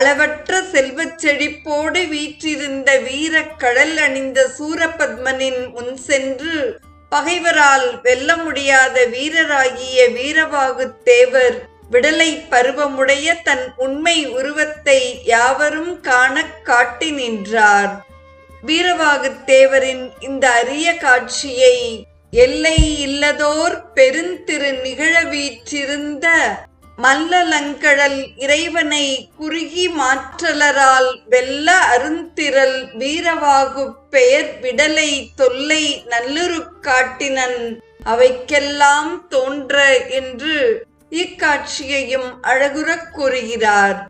அளவற்ற செல்வச் செழிப்போடு வீற்றிருந்த வீரக் கடல் அணிந்த சூரபத்மனின் முன் சென்று பகைவரால் வெல்ல முடியாத வீரராகிய வீரவாகுத் தேவர் விடலை பருவமுடைய தன் உண்மை உருவத்தை யாவரும் காணக் காட்டி நின்றார். வீரவாகுத் தேவரின் இந்த அரிய காட்சியை எல்லை இல்லதோர் பெருந்திரு நிகழ வீற்றிருந்த மல்லலங்கடல் இறைவனை குறுகி மாற்றலரால் வெல்ல அருந்திரள் வீரவாகுப் பெயர் விடலை தொல்லை நல்லுரு காட்டினன் அவைக்கெல்லாம் தோன்ற என்று இக்காட்சியையும் அழகுறக் கூறுகிறார்.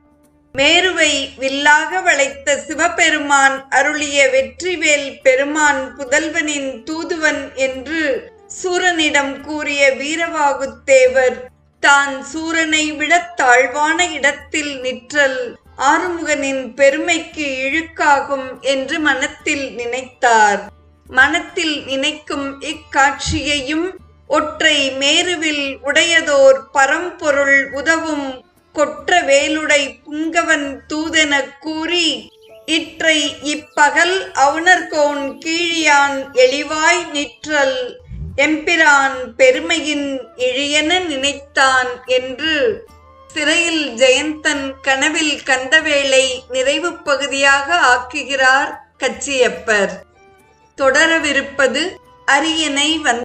மேருவை வில்லாக வளைத்த சிவபெருமான் அருளிய வெற்றிவேல் பெருமான் புதல்வனின் தூதுவன் என்று சூரனிடம் கூறிய வீரவாகுத் தேவர் தான் சூரனை விட தாழ்வான இடத்தில் நிற்றல் ஆறுமுகனின் பெருமைக்கு இழுக்காகும் என்று மனத்தில் நினைத்தார். மனத்தில் நினைக்கும் இக்காட்சியையும் ஒற்றை மேருவில் உடையதோர் பரம்பொருள் உதவும் கொற்ற வேலுடை புங்கவன் தூதெனக் கூறி இற்றை இப்பகல் அவுணர்கோன் கீழியான் எளிவாய் நிற்றல் எம்பிரான் பெருமையின் இழியென நினைத்தான் என்று சிறையில் ஜெயந்தன் கனவில் கந்தவேளை நிறைவு பகுதியாக ஆக்குகிறார் கச்சியப்பர். தொடரவிருப்பது அரியணை